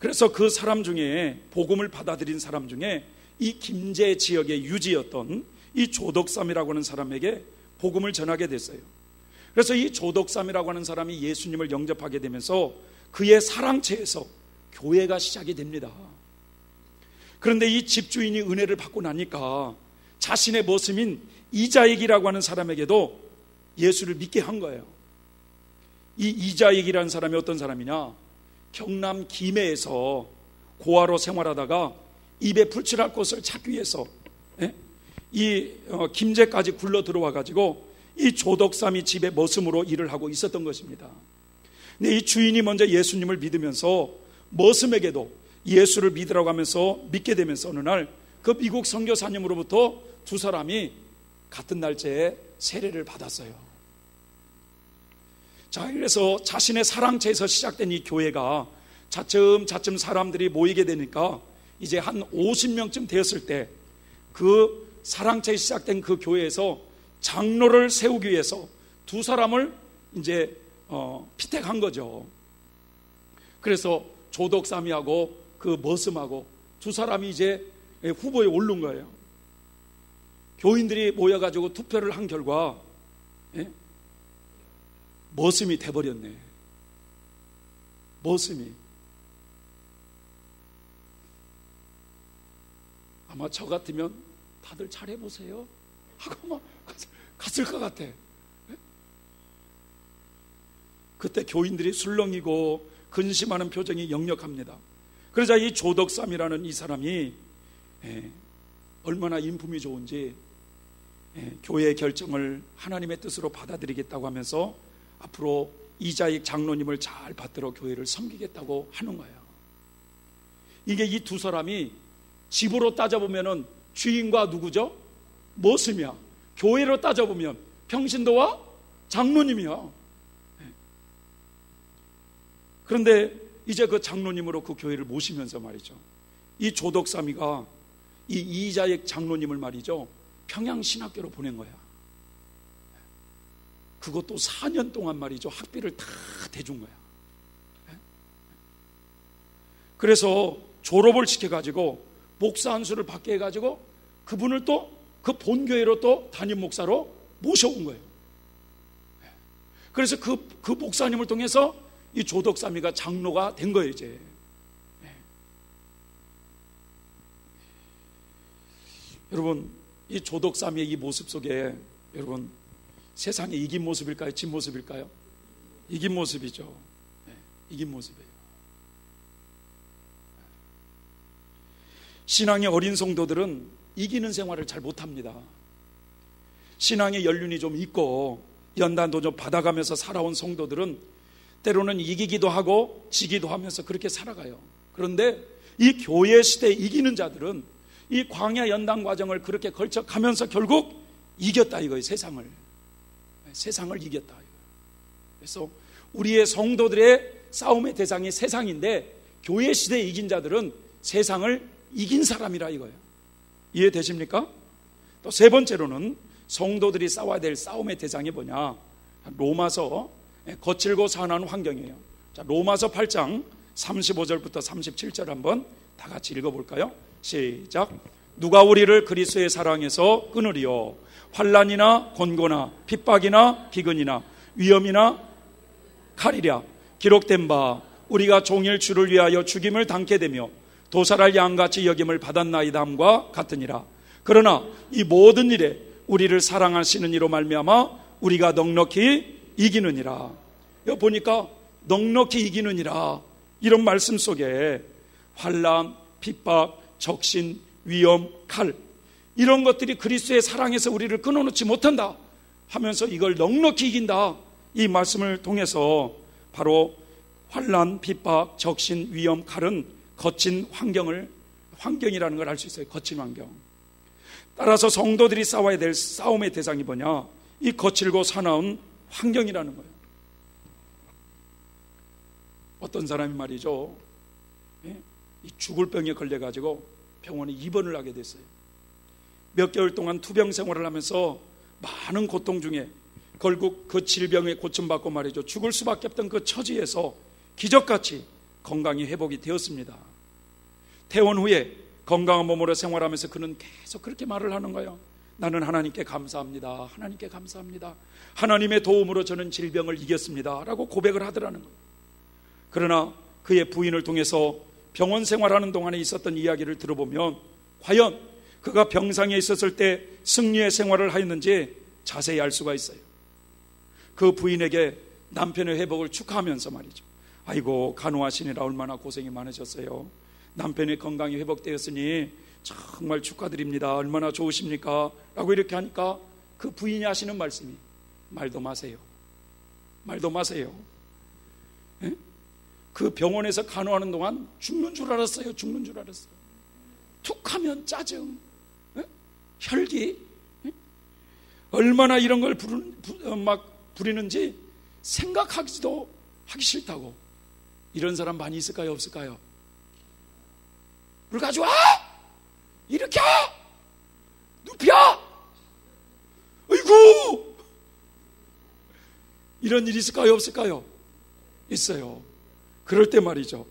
그래서 그 사람 중에 복음을 받아들인 사람 중에 이 김제 지역의 유지였던 이 조덕삼이라고 하는 사람에게 복음을 전하게 됐어요. 그래서 이 조덕삼이라고 하는 사람이 예수님을 영접하게 되면서 그의 사랑채에서 교회가 시작이 됩니다. 그런데 이 집주인이 은혜를 받고 나니까 자신의 모습인 이자익이라고 하는 사람에게도 예수를 믿게 한 거예요. 이 이자익이라는 사람이 어떤 사람이냐? 경남 김해에서 고아로 생활하다가 입에 풀칠할 것을 찾기 위해서 이 김제까지 굴러 들어와 가지고 이 조덕삼이 집에 머슴으로 일을 하고 있었던 것입니다. 근데 이 주인이 먼저 예수님을 믿으면서 머슴에게도 예수를 믿으라고 하면서 믿게 되면서 어느 날 그 미국 선교사님으로부터 두 사람이 같은 날짜에 세례를 받았어요. 자, 그래서 자신의 사랑채에서 시작된 이 교회가 차츰 사람들이 모이게 되니까 이제 한 50명쯤 되었을 때 그 사랑채에 시작된 그 교회에서 장로를 세우기 위해서 두 사람을 이제 피택한 거죠. 그래서 조덕삼이하고 그 머슴하고 두 사람이 이제 후보에 오른 거예요. 교인들이 모여가지고 투표를 한 결과 머슴이 돼버렸네. 머슴이. 아마 저 같으면 다들 잘해보세요 하고 막 갔을 것 같아. 그때 교인들이 술렁이고 근심하는 표정이 역력합니다. 그러자 이 조덕삼이라는 이 사람이 얼마나 인품이 좋은지 교회의 결정을 하나님의 뜻으로 받아들이겠다고 하면서 앞으로 이자익 장로님을 잘 받들어 교회를 섬기겠다고 하는 거예요. 이게 이 두 사람이 집으로 따져보면 주인과 누구죠? 머슴이야. 교회로 따져보면 평신도와 장로님이야. 그런데 이제 그 장로님으로 그 교회를 모시면서 말이죠, 이 조덕삼이가 이 이자익 장로님을 말이죠 평양신학교로 보낸 거야. 그것도 4년 동안 말이죠 학비를 다 대준 거야. 그래서 졸업을 시켜가지고 목사 안수를 받게 해가지고 그분을 또 그 본교회로 또 담임 목사로 모셔온 거예요. 그래서 그 목사님을 통해서 이 조덕삼이가 장로가 된 거예요 이제. 여러분, 이 조덕삼이의 이 모습 속에 여러분 세상에 이긴 모습일까요? 진 모습일까요? 이긴 모습이죠. 이긴 모습이에요. 신앙의 어린 성도들은 이기는 생활을 잘 못합니다. 신앙의 연륜이 좀 있고 연단도 좀 받아가면서 살아온 성도들은 때로는 이기기도 하고 지기도 하면서 그렇게 살아가요. 그런데 이 교회 시대에 이기는 자들은 이 광야 연단 과정을 그렇게 걸쳐가면서 결국 이겼다 이거예요. 세상을 이겼다 이거예요. 그래서 우리의 성도들의 싸움의 대상이 세상인데 교회 시대에 이긴 자들은 세상을 이긴 사람이라 이거예요. 이해되십니까? 또 세 번째로는 성도들이 싸워야 될 싸움의 대상이 뭐냐? 로마서, 거칠고 산한 환경이에요. 자, 로마서 8장 35절부터 37절 한번 다 같이 읽어볼까요? 시작. 누가 우리를 그리스도의 사랑에서 끊으리요? 환난이나 곤고나 핍박이나 기근이나 위험이나 칼이랴. 기록된 바 우리가 종일 주를 위하여 죽임을 당케 되며 도살할 양같이 여김을 받았나이다 함과 같으니라. 그러나 이 모든 일에 우리를 사랑하시는 이로 말미암아 우리가 넉넉히 이기느니라. 여기 보니까 넉넉히 이기느니라 이런 말씀 속에 환난, 핍박, 적신, 위험, 칼 이런 것들이 그리스도의 사랑에서 우리를 끊어놓지 못한다 하면서 이걸 넉넉히 이긴다 이 말씀을 통해서 바로 환난, 핍박, 적신, 위험, 칼은 거친 환경이라는 걸 알 수 있어요. 거친 환경. 따라서 성도들이 싸워야 될 싸움의 대상이 뭐냐? 이 거칠고 사나운 환경이라는 거예요. 어떤 사람이 말이죠, 이 죽을 병에 걸려가지고 병원에 입원을 하게 됐어요. 몇 개월 동안 투병 생활을 하면서 많은 고통 중에 결국 그 질병에 고침받고 말이죠, 죽을 수밖에 없던 그 처지에서 기적같이 건강이 회복이 되었습니다. 퇴원 후에 건강한 몸으로 생활하면서 그는 계속 그렇게 말을 하는 거예요. 나는 하나님께 감사합니다. 하나님께 감사합니다. 하나님의 도움으로 저는 질병을 이겼습니다. 라고 고백을 하더라는 거예요. 그러나 그의 부인을 통해서 병원 생활하는 동안에 있었던 이야기를 들어보면 과연 그가 병상에 있었을 때 승리의 생활을 하였는지 자세히 알 수가 있어요. 그 부인에게 남편의 회복을 축하하면서 말이죠, 아이고 간호하시느라 얼마나 고생이 많으셨어요. 남편의 건강이 회복되었으니 정말 축하드립니다. 얼마나 좋으십니까? 라고 이렇게 하니까 그 부인이 하시는 말씀이, 말도 마세요. 말도 마세요. 예? 그 병원에서 간호하는 동안 죽는 줄 알았어요. 죽는 줄 알았어요. 툭하면 짜증, 혈기, 얼마나 이런 걸 부리는지 생각하기도 하기 싫다고. 이런 사람 많이 있을까요? 없을까요? 물 가져와! 일으켜! 눕혀! 어이구! 이런 일이 있을까요? 없을까요? 있어요. 그럴 때 말이죠,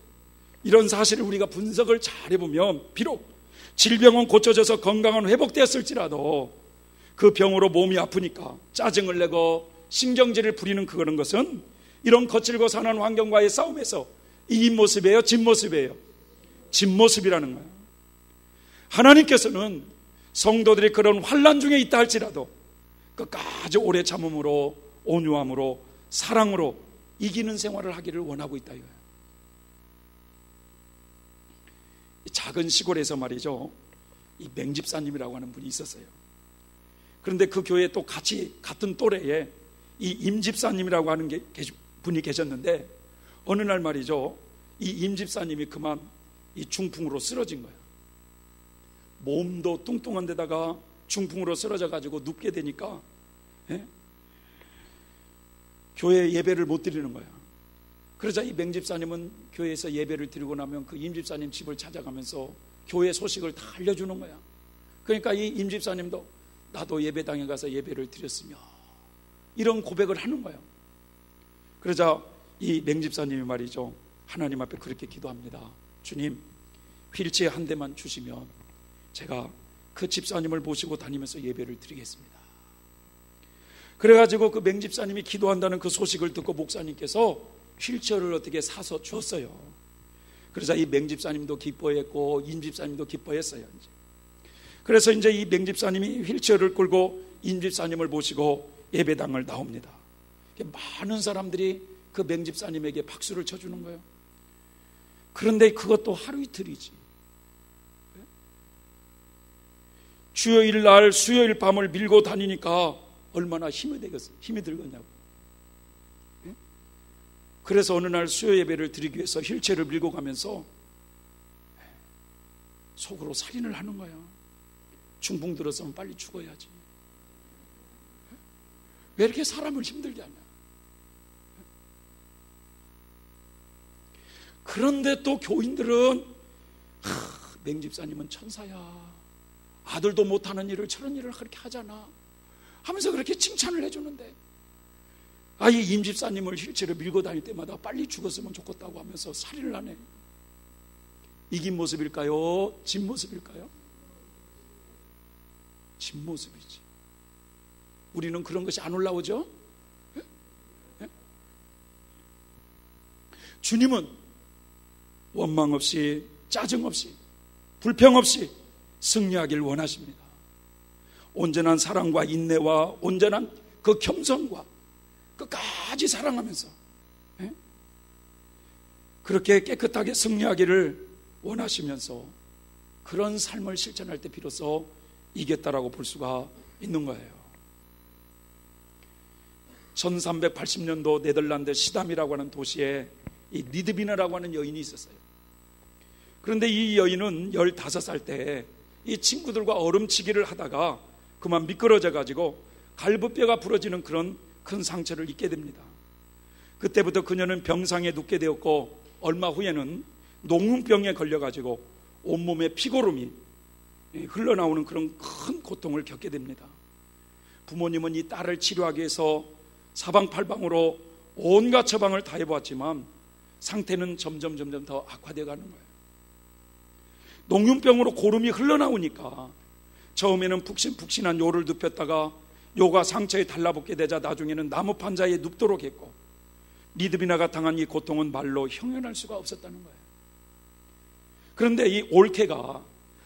이런 사실을 우리가 분석을 잘 해보면 비록 질병은 고쳐져서 건강은 회복되었을지라도 그 병으로 몸이 아프니까 짜증을 내고 신경질을 부리는 그런 것은 이런 거칠고 사나운 환경과의 싸움에서 이긴 모습이에요? 진 모습이에요? 진 모습이라는 거예요. 하나님께서는 성도들이 그런 환난 중에 있다 할지라도 끝까지 오래 참음으로, 온유함으로, 사랑으로 이기는 생활을 하기를 원하고 있다 이거예요. 작은 시골에서 말이죠, 이 맹집사님이라고 하는 분이 있었어요. 그런데 그 교회에 또 같은 또래에 이 임집사님이라고 하는 분이 계셨는데, 어느 날 말이죠, 이 임집사님이 그만 이 중풍으로 쓰러진 거예요. 몸도 뚱뚱한 데다가 중풍으로 쓰러져 가지고 눕게 되니까 교회 예배를 못 드리는 거예요. 그러자 이 맹집사님은 교회에서 예배를 드리고 나면 그 임집사님 집을 찾아가면서 교회 소식을 다 알려주는 거야. 그러니까 이 임집사님도 나도 예배당에 가서 예배를 드렸으며 이런 고백을 하는 거예요. 그러자 이 맹집사님이 말이죠, 하나님 앞에 그렇게 기도합니다. 주님, 휠체어 한 대만 주시면 제가 그 집사님을 모시고 다니면서 예배를 드리겠습니다. 그래가지고 그 맹집사님이 기도한다는 그 소식을 듣고 목사님께서 휠체어를 어떻게 사서 주었어요. 그러자 이 맹집사님도 기뻐했고 임집사님도 기뻐했어요. 그래서 이제 이 맹집사님이 휠체어를 끌고 임집사님을 모시고 예배당을 나옵니다. 많은 사람들이 그 맹집사님에게 박수를 쳐주는 거예요. 그런데 그것도 하루 이틀이지. 주요일 날 수요일 밤을 밀고 다니니까 얼마나 힘이 들겠냐고. 그래서 어느 날 수요 예배를 드리기 위해서 휠체어를 밀고 가면서 속으로 살인을 하는 거야. 중풍 들었으면 빨리 죽어야지. 왜 이렇게 사람을 힘들게 하냐. 그런데 또 교인들은 맹집사님은 천사야, 아들도 못하는 일을 저런 일을 그렇게 하잖아 하면서 그렇게 칭찬을 해주는데, 이 임집사님을 휠체어로 밀고 다닐 때마다 빨리 죽었으면 좋겠다고 하면서 살인을 하네. 이긴 모습일까요? 진 모습일까요? 진 모습이지. 우리는 그런 것이 안 올라오죠? 주님은 원망 없이, 짜증 없이, 불평 없이 승리하길 원하십니다. 온전한 사랑과 인내와 온전한 그 겸손과 끝까지 사랑하면서 그렇게 깨끗하게 승리하기를 원하시면서 그런 삶을 실천할 때 비로소 이겼다라고 볼 수가 있는 거예요. 1380년도 네덜란드 시담이라고 하는 도시에 이 리드비나라고 하는 여인이 있었어요. 그런데 이 여인은 15살 때 이 친구들과 얼음치기를 하다가 그만 미끄러져 가지고 갈비뼈가 부러지는 그런 큰 상처를 입게 됩니다. 그때부터 그녀는 병상에 눕게 되었고 얼마 후에는 농흥병에 걸려 가지고 온몸에 피고름이 흘러나오는 그런 큰 고통을 겪게 됩니다. 부모님은 이 딸을 치료하기 위해서 사방팔방으로 온갖 처방을 다 해보았지만 상태는 점점 더 악화되어 가는 거예요. 농균병으로 고름이 흘러나오니까 처음에는 푹신푹신한 요를 눕혔다가 요가 상처에 달라붙게 되자 나중에는 나무 판자에 눕도록 했고, 리드비나가 당한 이 고통은 말로 형용할 수가 없었다는 거예요. 그런데 이 올케가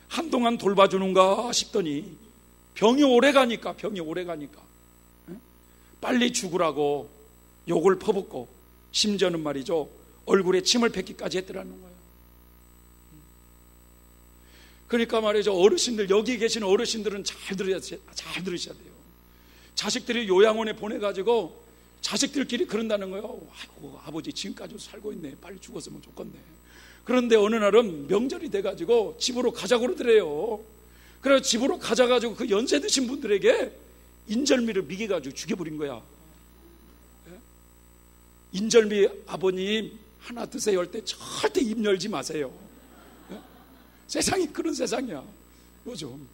한동안 돌봐주는가 싶더니 병이 오래 가니까 빨리 죽으라고 욕을 퍼붓고 심지어는 말이죠, 얼굴에 침을 뱉기까지 했더라는 거예요. 그러니까 말이죠, 어르신들, 여기 계신 어르신들은 잘 들으셔야 돼요. 자식들이 요양원에 보내가지고 자식들끼리 그런다는 거예요. 아이고, 아버지 지금까지 살고 있네, 빨리 죽었으면 좋겠네. 그런데 어느 날은 명절이 돼가지고 집으로 가자고 그러더래요. 그래서 집으로 가자가지고 그 연세 드신 분들에게 인절미를 미개가지고 죽여버린 거야. 인절미 아버님 하나 드세요 할 때 절대 입 열지 마세요. 세상이 그런 세상이야 요즘.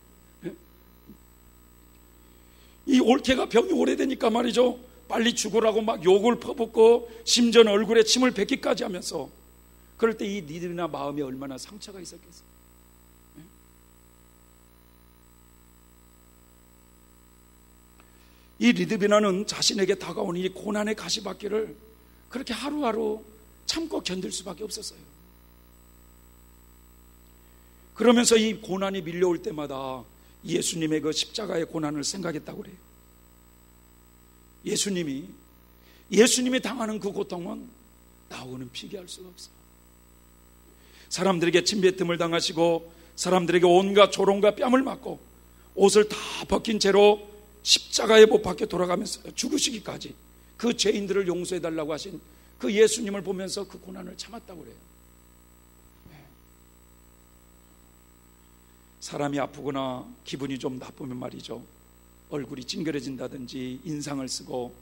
이 올케가 병이 오래되니까 말이죠, 빨리 죽으라고 막 욕을 퍼붓고 심지어는 얼굴에 침을 뱉기까지 하면서, 그럴 때 이 리드비나 마음에 얼마나 상처가 있었겠어요. 이 리드비나는 자신에게 다가오는 이 고난의 가시밭길을 그렇게 하루하루 참고 견딜 수밖에 없었어요. 그러면서 이 고난이 밀려올 때마다 예수님의 그 십자가의 고난을 생각했다고 그래요. 예수님이 당하는 그 고통은 나하고는 비교할 수가 없어요. 사람들에게 침뱉음을 당하시고 사람들에게 온갖 조롱과 뺨을 맞고 옷을 다 벗긴 채로 십자가에 못 박혀 돌아가면서 죽으시기까지 그 죄인들을 용서해달라고 하신 그 예수님을 보면서 그 고난을 참았다고 그래요. 사람이 아프거나 기분이 좀 나쁘면 말이죠, 얼굴이 찡그려진다든지 인상을 쓰고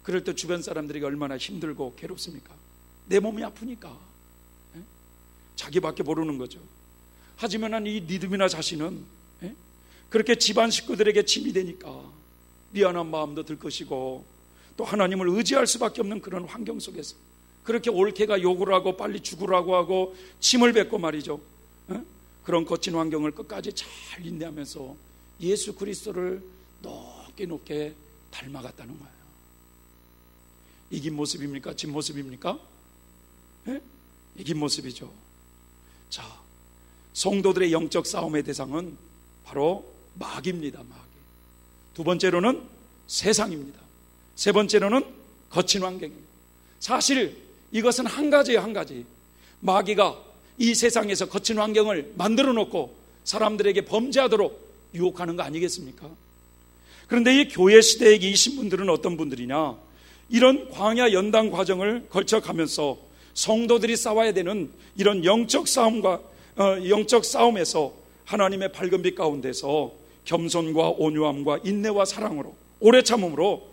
그럴 때 주변 사람들에게 얼마나 힘들고 괴롭습니까? 내 몸이 아프니까 자기밖에 모르는 거죠. 하지만 이 리드비나 자신은 그렇게 집안 식구들에게 짐이 되니까 미안한 마음도 들 것이고 또 하나님을 의지할 수밖에 없는 그런 환경 속에서 그렇게 올케가 욕을 하고 빨리 죽으라고 하고 침을 뱉고 말이죠, 그런 거친 환경을 끝까지 잘 인내하면서 예수 그리스도를 높게 닮아갔다는 거예요. 이긴 모습입니까? 진 모습입니까? 이긴 모습이죠. 자, 성도들의 영적 싸움의 대상은 바로 마귀입니다. 마귀. 두 번째로는 세상입니다. 세 번째로는 거친 환경입니다. 사실 이것은 한 가지예요, 한 가지. 마귀가 이 세상에서 거친 환경을 만들어 놓고 사람들에게 범죄하도록 유혹하는 거 아니겠습니까? 그런데 이 교회 시대에 계신 분들은 어떤 분들이냐, 이런 광야 연단 과정을 거쳐가면서 성도들이 싸워야 되는 이런 영적 싸움에서 하나님의 밝은 빛 가운데서 겸손과 온유함과 인내와 사랑으로 오래 참음으로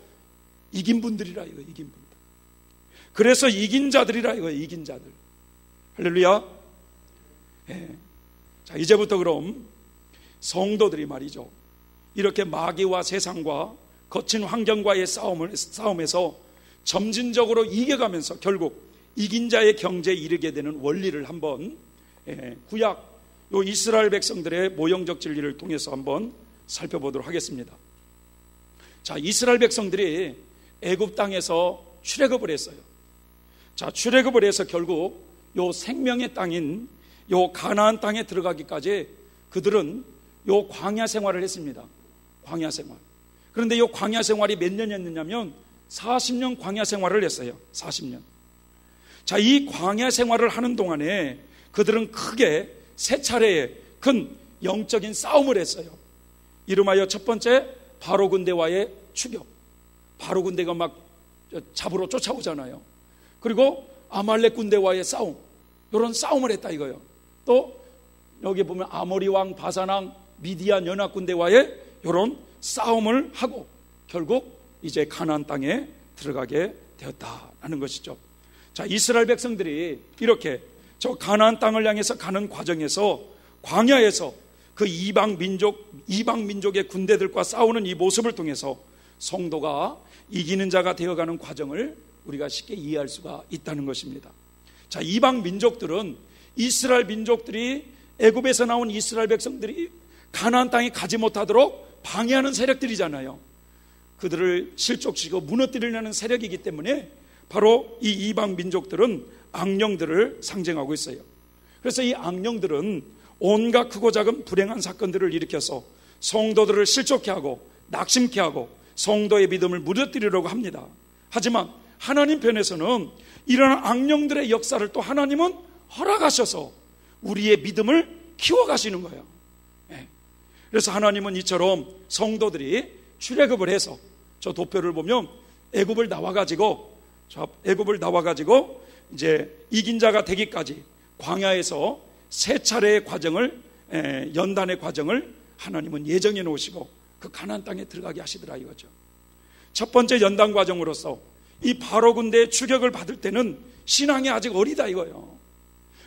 이긴 분들이라 이거, 이긴 분들. 그래서 이긴 자들이라 이거, 이긴 자들. 할렐루야. 자, 이제부터 그럼 성도들이 말이죠, 이렇게 마귀와 세상과 거친 환경과의 싸움에서 점진적으로 이겨가면서 결국 이긴 자의 경제에 이르게 되는 원리를 한번 구약 요 이스라엘 백성들의 모형적 진리를 통해서 한번 살펴보도록 하겠습니다. 자, 이스라엘 백성들이 애굽 땅에서 출애굽을 했어요. 자, 출애굽을 해서 결국 요 생명의 땅인 요 가나안 땅에 들어가기까지 그들은 요 광야 생활을 했습니다. 광야 생활. 그런데 요 광야 생활이 몇 년이었느냐면 40년 광야 생활을 했어요. 40년. 자, 이 광야 생활을 하는 동안에 그들은 크게 세 차례의 큰 영적인 싸움을 했어요. 이름하여 첫 번째 바로 군대와의 추격. 바로 군대가 막 잡으러 쫓아오잖아요. 그리고 아말렉 군대와의 싸움, 이런 싸움을 했다 이거예요. 또 여기 보면 아모리 왕, 바산 왕, 미디안 연합 군대와의 이런 싸움을 하고 결국 이제 가나안 땅에 들어가게 되었다라는 것이죠. 자, 이스라엘 백성들이 이렇게 저 가나안 땅을 향해서 가는 과정에서 광야에서 그 이방 민족의 군대들과 싸우는 이 모습을 통해서 성도가 이기는 자가 되어가는 과정을 우리가 쉽게 이해할 수가 있다는 것입니다. 자, 이방 민족들은 이스라엘 민족들이 애굽에서 나온 이스라엘 백성들이 가나안 땅에 가지 못하도록 방해하는 세력들이잖아요. 그들을 실족시키고 무너뜨리려는 세력이기 때문에 바로 이 이방 민족들은 악령들을 상징하고 있어요. 그래서 이 악령들은 온갖 크고 작은 불행한 사건들을 일으켜서 성도들을 실족케 하고 낙심케 하고 성도의 믿음을 무너뜨리려고 합니다. 하지만 하나님 편에서는 이런 악령들의 역사를 또 하나님은 허락하셔서 우리의 믿음을 키워가시는 거예요. 그래서 하나님은 이처럼 성도들이 출애굽을 해서 저 도표를 보면 애굽을 나와가지고 이제 이긴 자가 되기까지 광야에서 세 차례의 과정을, 연단의 과정을 하나님은 예정해 놓으시고 그 가나안 땅에 들어가게 하시더라 이거죠. 첫 번째 연단 과정으로서 이 바로 군대의 추격을 받을 때는 신앙이 아직 어리다 이거예요.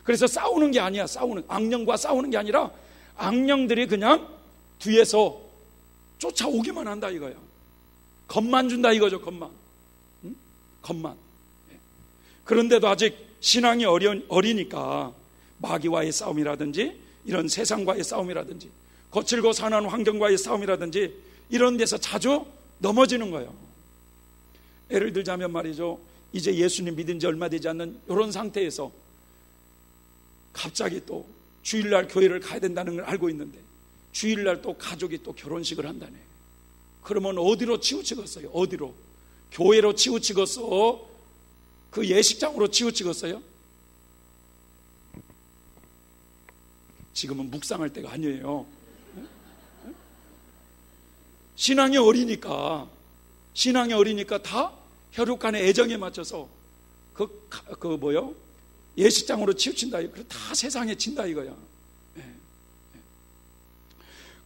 그래서 싸우는 게 아니야. 악령과 싸우는 게 아니라 악령들이 그냥 뒤에서 쫓아오기만 한다 이거야. 겁만 준다 이거죠. 겁만. 응? 겁만. 그런데도 아직 신앙이 어리니까 마귀와의 싸움이라든지 이런 세상과의 싸움이라든지 거칠고 산한 환경과의 싸움이라든지 이런 데서 자주 넘어지는 거예요. 예를 들자면 말이죠, 이제 예수님 믿은 지 얼마 되지 않는 이런 상태에서 갑자기 또 주일날 교회를 가야 된다는 걸 알고 있는데 주일날 또 가족이 또 결혼식을 한다네. 그러면 어디로 치우치겠어요? 어디로? 교회로 치우치겠어? 그 예식장으로 치우치겠어요? 지금은 묵상할 때가 아니에요. 신앙이 어리니까 다 혈육간의 애정에 맞춰서 예식장으로 치우친다. 다 세상에 친다 이거야.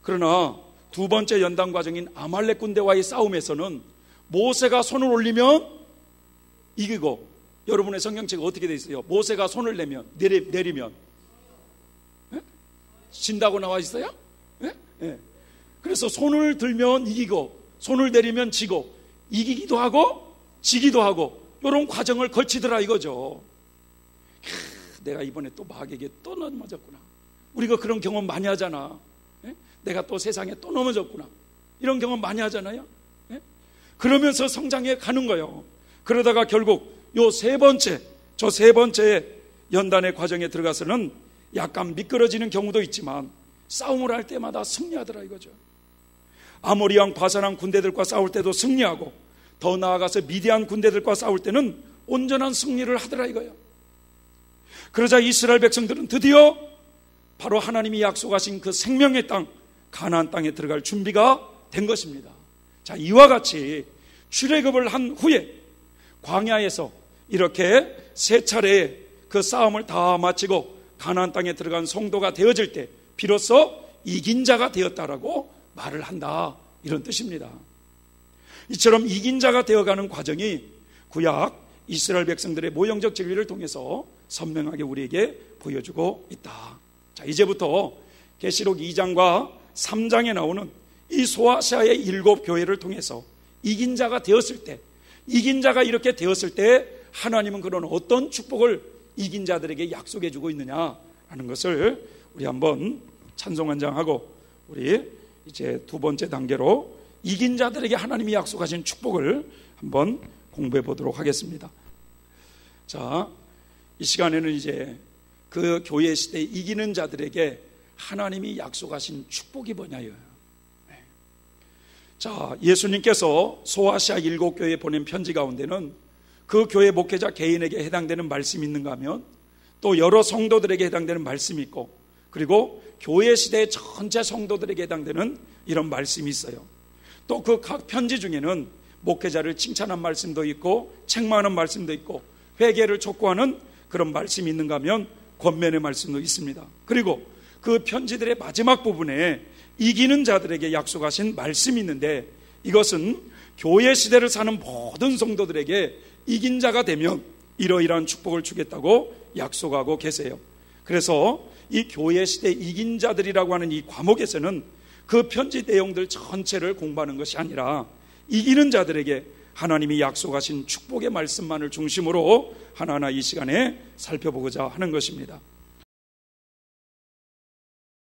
그러나 두 번째 연단 과정인 아말렉 군대와의 싸움에서는 모세가 손을 올리면 이기고, 여러분의 성경책에 어떻게 되어 있어요? 모세가 손을 내리면 진다고 나와 있어요? 그래서 손을 들면 이기고 손을 내리면 지고, 이기기도 하고 지기도 하고 이런 과정을 거치더라 이거죠. 내가 이번에 또 마귀에게 또 넘어졌구나. 우리가 그런 경험 많이 하잖아. 내가 또 세상에 또 넘어졌구나. 이런 경험 많이 하잖아요. 그러면서 성장해 가는 거예요. 그러다가 결국 저 세 번째 연단의 과정에 들어가서는 약간 미끄러지는 경우도 있지만 싸움을 할 때마다 승리하더라 이거죠. 아모리 왕, 바산 왕 군대들과 싸울 때도 승리하고, 더 나아가서 미디안 군대들과 싸울 때는 온전한 승리를 하더라 이거예요. 그러자 이스라엘 백성들은 드디어 바로 하나님이 약속하신 그 생명의 땅 가나안 땅에 들어갈 준비가 된 것입니다. 자, 이와 같이 출애굽을 한 후에 광야에서 이렇게 세 차례의 그 싸움을 다 마치고 가나안 땅에 들어간 성도가 되어질 때 비로소 이긴 자가 되었다라고 말을 한다, 이런 뜻입니다. 이처럼 이긴 자가 되어가는 과정이 구약 이스라엘 백성들의 모형적 진리를 통해서 선명하게 우리에게 보여주고 있다. 자, 이제부터 계시록 2장과 3장에 나오는 이 소아시아의 7 교회를 통해서 이긴 자가 되었을 때, 이긴 자가 이렇게 되었을 때 하나님은 그런 어떤 축복을 이긴 자들에게 약속해 주고 있느냐라는 것을 우리 한번 찬송 한 장 하고 우리 이제 두 번째 단계로 이긴 자들에게 하나님이 약속하신 축복을 한번 공부해 보도록 하겠습니다. 자, 이 시간에는 이제 그 교회 시대에 이기는 자들에게 하나님이 약속하신 축복이 뭐냐요. 자, 예수님께서 소아시아 7 교회에 보낸 편지 가운데는 그 교회 목회자 개인에게 해당되는 말씀이 있는가 하면 또 여러 성도들에게 해당되는 말씀이 있고, 그리고 교회 시대의 전체 성도들에게 해당되는 이런 말씀이 있어요. 또 그 각 편지 중에는 목회자를 칭찬한 말씀도 있고 책망하는 말씀도 있고 회개를 촉구하는 그런 말씀이 있는가 하면 권면의 말씀도 있습니다. 그리고 그 편지들의 마지막 부분에 이기는 자들에게 약속하신 말씀이 있는데, 이것은 교회 시대를 사는 모든 성도들에게 이긴 자가 되면 이러이러한 축복을 주겠다고 약속하고 계세요. 그래서 이 교회 시대 이긴 자들이라고 하는 이 과목에서는 그 편지 내용들 전체를 공부하는 것이 아니라 이기는 자들에게 하나님이 약속하신 축복의 말씀만을 중심으로 하나하나 이 시간에 살펴보고자 하는 것입니다.